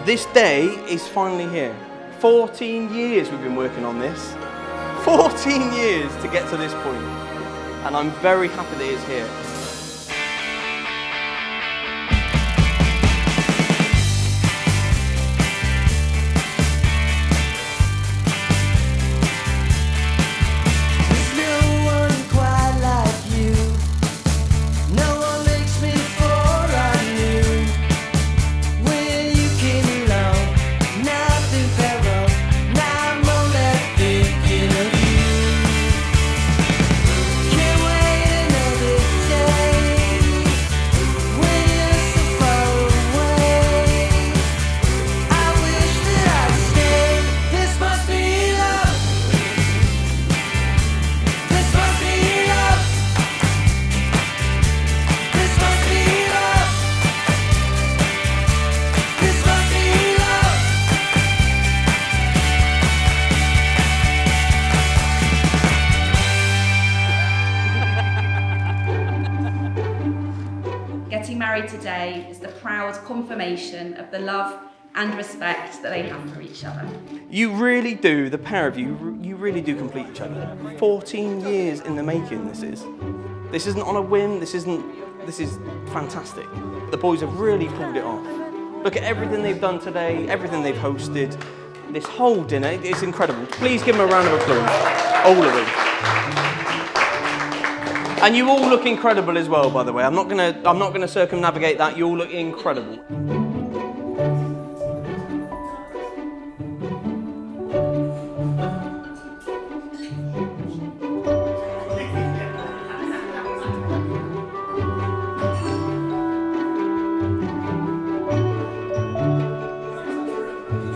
This day is finally here. 14 years we've been working on this. 14 years to get to this point. And I'm very happy that it's here. Getting married today is the proud confirmation of the love and respect that they have for each other. You really do, the pair of you, you really do complete each other. 14 years in the making this is. This isn't on a whim, this is fantastic. The boys have really pulled it off. Look at everything they've done today, everything they've hosted. This whole dinner, it's incredible. Please give them a round of applause, all of them. And you all look incredible as well, by the way. I'm not gonna circumnavigate that. You all look incredible.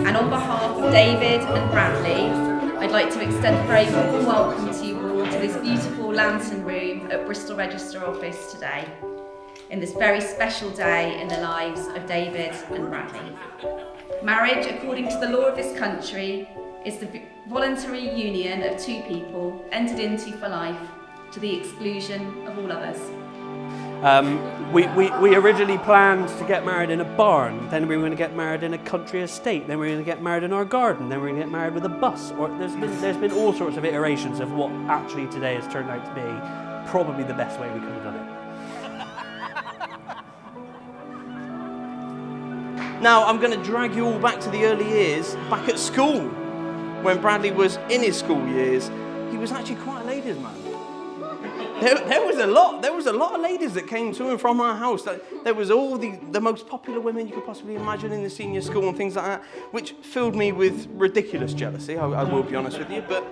And on behalf of David and Bradley, I'd like to extend a very warm welcome to you all to this beautiful lantern room at Bristol Register Office today, in this very special day in the lives of David and Bradley. Marriage, according to the law of this country, is the voluntary union of two people entered into for life to the exclusion of all others. We originally planned to get married in a barn, then we were going to get married in a country estate, then we were going to get married in our garden, then we were going to get married with a bus. Or there's been all sorts of iterations of what actually today has turned out to be probably the best way we could have done it. Now I'm going to drag you all back to the early years, back at school. When Bradley was in his school years, he was actually quite a ladies' man. There was a lot of ladies that came to and from our house. There was all the most popular women you could possibly imagine in the senior school and things like that, which filled me with ridiculous jealousy, I will be honest with you, but...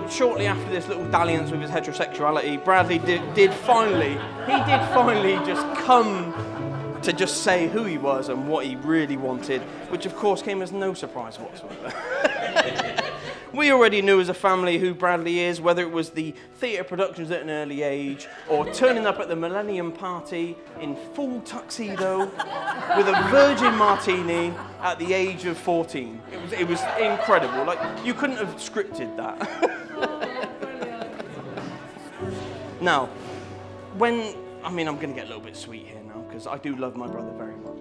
Shortly after this little dalliance with his heterosexuality, Bradley did finally just come to just say who he was and what he really wanted, which of course came as no surprise whatsoever. We already knew as a family who Bradley is, whether it was the theatre productions at an early age or turning up at the Millennium Party in full tuxedo with a virgin martini at the age of 14. It was incredible. Like, you couldn't have scripted that. Now, I'm going to get a little bit sweet here now, because I do love my brother very much.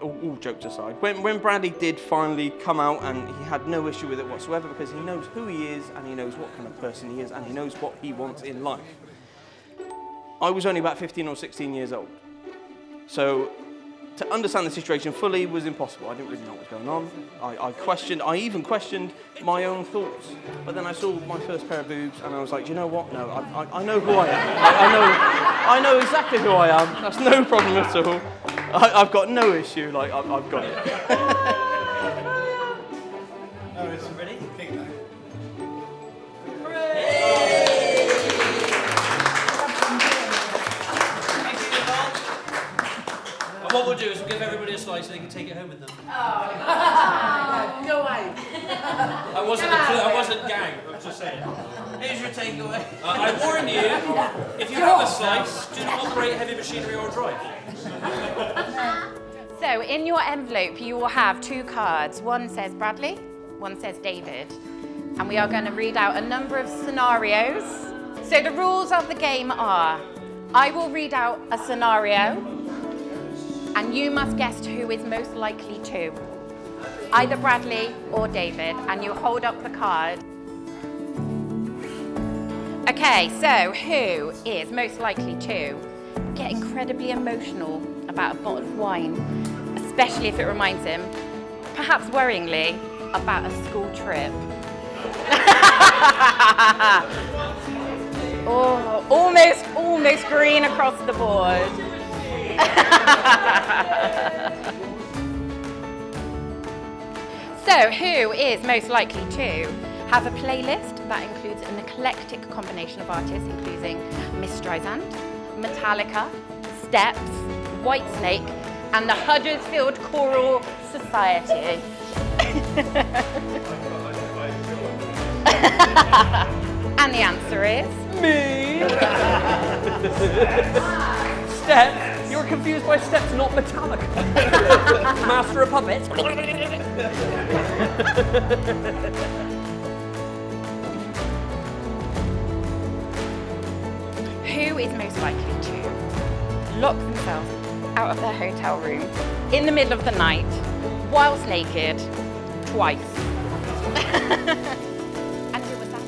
All jokes aside, when Bradley did finally come out, and he had no issue with it whatsoever, because he knows who he is, and he knows what kind of person he is, and he knows what he wants in life. I was only about 15 or 16 years old. So to understand the situation fully was impossible. I didn't really know what was going on. I even questioned my own thoughts. But then I saw my first pair of boobs and I was like, you know what? No, I know who I am. I know exactly who I am. That's no problem at all. I've got no issue, like I've got it. Oh, it's ready? Kick back. give everybody a slice so they can take it home with them. No way. I wasn't gang, I was just saying. Here's your takeaway. I warn you, if you have a slice, do not operate heavy machinery or drive. So in your envelope you will have 2 cards. One says Bradley, one says David. And we are going to read out a number of scenarios. So the rules of the game are, I will read out a scenario and you must guess who is most likely to. Either Bradley or David, and you hold up the card. Okay, so who is most likely to get incredibly emotional about a bottle of wine, especially if it reminds him, perhaps worryingly, about a school trip? Oh, almost green across the board. So, who is most likely to have a playlist that includes an eclectic combination of artists, including Miss Streisand, Metallica, Steps, Whitesnake, and the Huddersfield Choral Society? And the answer is Me! Steps? You're confused by Steps, not Metallica. Master of Puppets. who is most likely to lock themselves out of their hotel room in the middle of the night, whilst naked, twice? And who was that?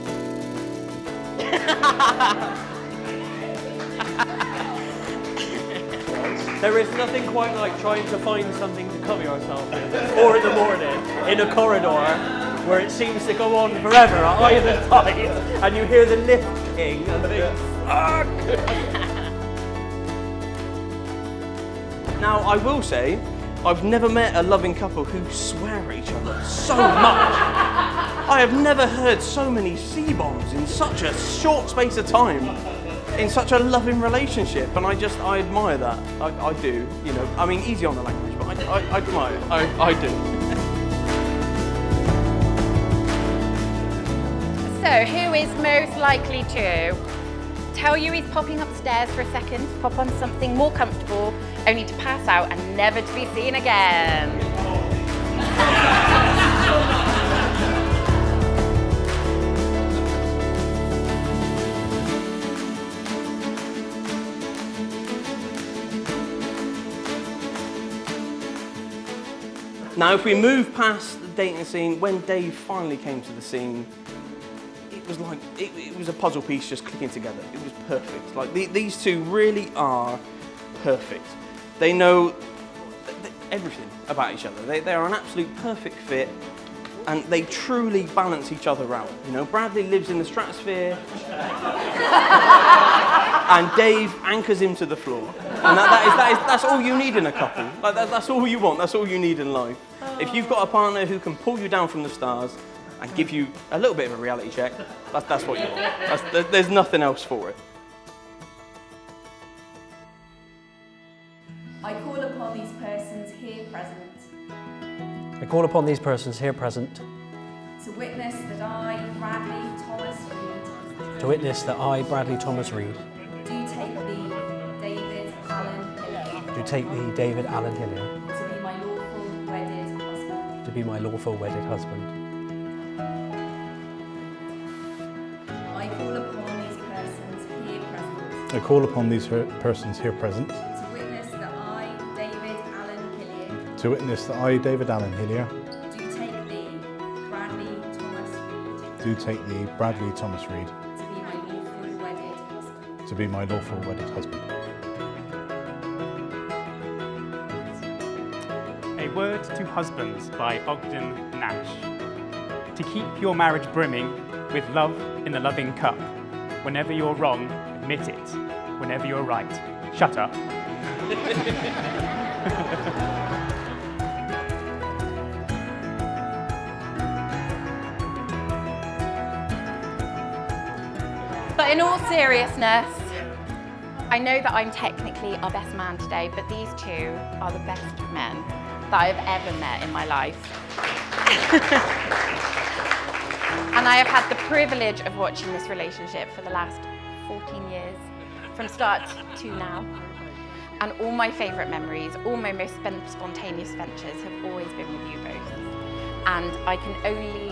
There is nothing quite like trying to find something to cover yourself in at 4 in the morning in a corridor where it seems to go on forever at either side, and you hear the lift king and think, fuck! Now, I will say, I've never met a loving couple who swear at each other so much. I have never heard so many C-bombs in such a short space of time, in such a loving relationship, and I admire that. I do, you know. I mean, easy on the language, but I admire it. I do. So, who is most likely to tell you he's popping upstairs for a second, pop on something more comfortable, only to pass out and never to be seen again? Now, if we move past the dating scene, when Dave finally came to the scene, it was like, it was a puzzle piece just clicking together. It was perfect. Like, these two really are perfect. They know everything about each other. They are an absolute perfect fit, and they truly balance each other out. You know, Bradley lives in the stratosphere, and Dave anchors him to the floor. And that's all you need in a couple. Like that's all you want. That's all you need in life. If you've got a partner who can pull you down from the stars and give you a little bit of a reality check, that's what you want. There's nothing else for it. I call upon these persons here present I call upon these persons here present to witness that I, Bradley Thomas Reed, to witness that I, Bradley Thomas Reed, do take thee, David Allen Hillier, do take thee, David Allen Hillier, to be my lawful wedded husband. to be my lawful wedded husband. I call upon these persons here present I call upon these persons here present to witness that I, David Allen Hillier, to witness that I, David Allen Hillier, do take thee, Bradley Thomas Reed, do take thee, Bradley Thomas Reed, to be my lawful wedded husband. to be my lawful wedded husband. A Word to Husbands by Ogden Nash. To keep your marriage brimming with love in the loving cup. Whenever you're wrong, admit it. Whenever you're right, shut up. But in all seriousness, I know that I'm technically our best man today, but these two are the best men that I've ever met in my life. And I have had the privilege of watching this relationship for the last 14 years, from start to now. And all my favourite memories, all my most spontaneous ventures have always been with you both. And I can only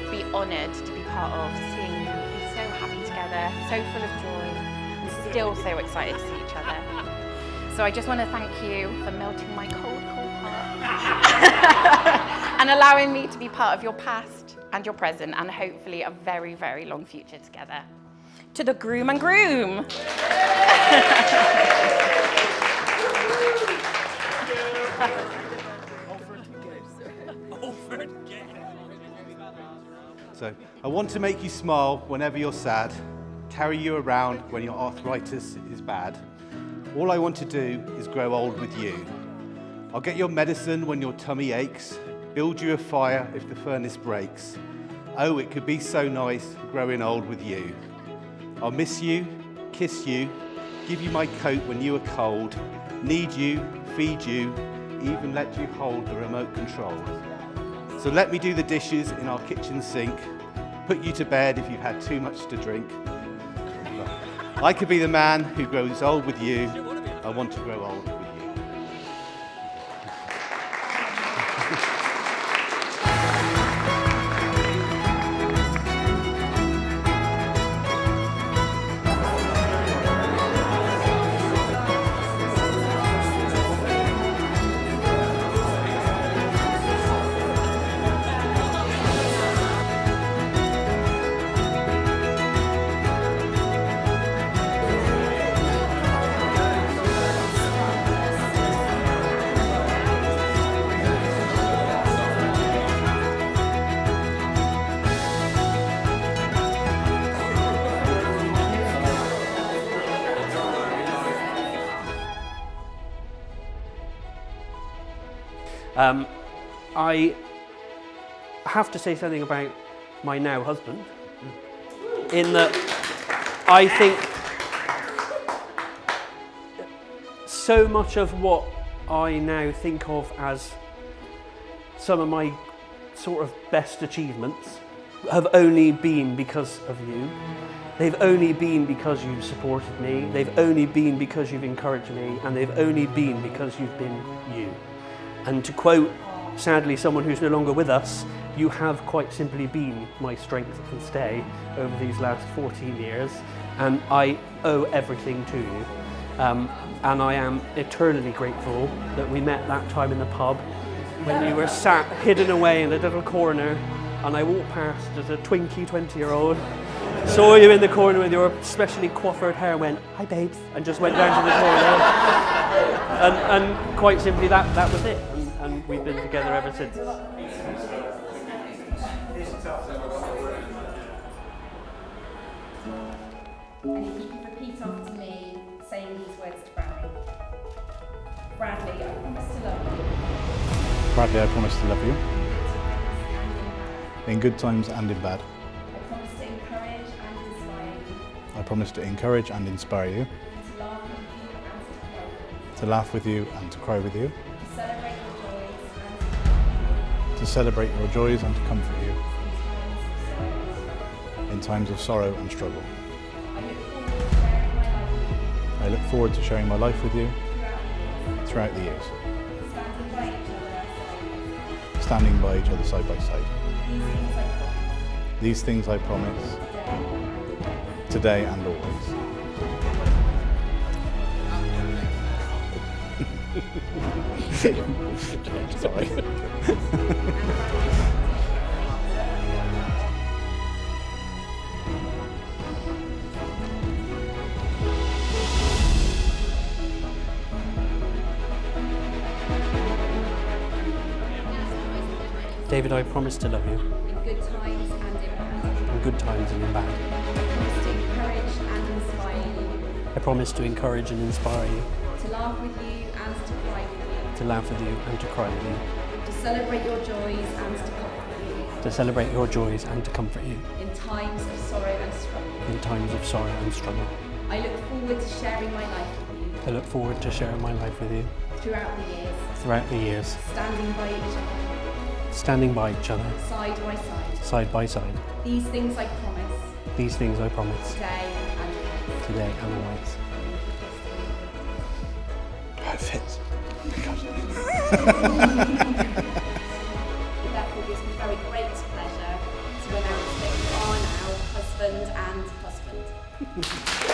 be honoured to be part of seeing you be so happy together, so full of joy, and still so excited to see each other. So I just want to thank you for melting my cold, cold heart and allowing me to be part of your past and your present and hopefully a very, very long future together. To the groom and groom. So, I want to make you smile whenever you're sad, carry you around when your arthritis is bad. All I want to do is grow old with you. I'll get your medicine when your tummy aches, build you a fire if the furnace breaks. Oh, it could be so nice growing old with you. I'll miss you, kiss you, give you my coat when you are cold, need you, feed you, even let you hold the remote control. So let me do the dishes in our kitchen sink, put you to bed if you've had too much to drink. I could be the man who grows old with you. I want to grow old with you. I have to say something about my now husband, in that I think so much of what I now think of as some of my sort of best achievements have only been because of you. They've only been because you've supported me, they've only been because you've encouraged me, and they've only been because you've been you. And to quote, sadly, someone who's no longer with us, you have quite simply been my strength and stay over these last 14 years, and I owe everything to you. And I am eternally grateful that we met that time in the pub when you were sat hidden away in a little corner, and I walked past as a twinky 20-year-old, saw you in the corner with your specially coiffured hair, went, "Hi babes," and just went down to the corner. And quite simply that was it. And we've been together ever since. And if you could repeat after me, saying these words to Bradley. Bradley, I promise to love you. Bradley, I promise to love you. In good times and in bad. I promise to encourage and inspire you. I promise to encourage and inspire you. To laugh with you and to cry with you. To celebrate your joys and to comfort you. In times of sorrow and struggle. I look forward to sharing my life with you throughout the years. Standing by each other side by side. These things I promise. Today and always. Sorry. David, I promise to love you. In good times and in bad. In good times and in bad. I promise to encourage and inspire you. I promise to encourage and inspire you. To laugh with you and to cry with you. To laugh with you and to cry with you. To celebrate your joys and to comfort you. To celebrate your joys and to comfort you. In times of sorrow and struggle. In times of sorrow and struggle. I look forward to sharing my life with you I look forward to sharing my life with you throughout the years, throughout the years, standing by each other, standing by each other, side by side. side by side. These things I promise, These things I promise, today and always. today and always. It fits. It therefore gives me very great pleasure to announce that you are now husband and husband.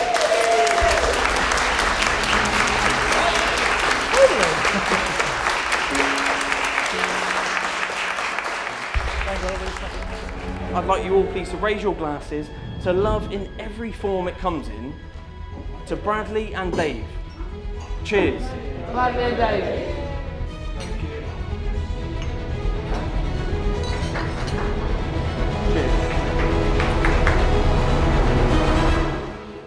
I'd like you all please to raise your glasses to love in every form it comes in, to Bradley and Dave. Cheers. Bradley and Dave.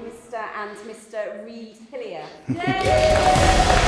Mr. and Mr. Reed Hillier. Yay!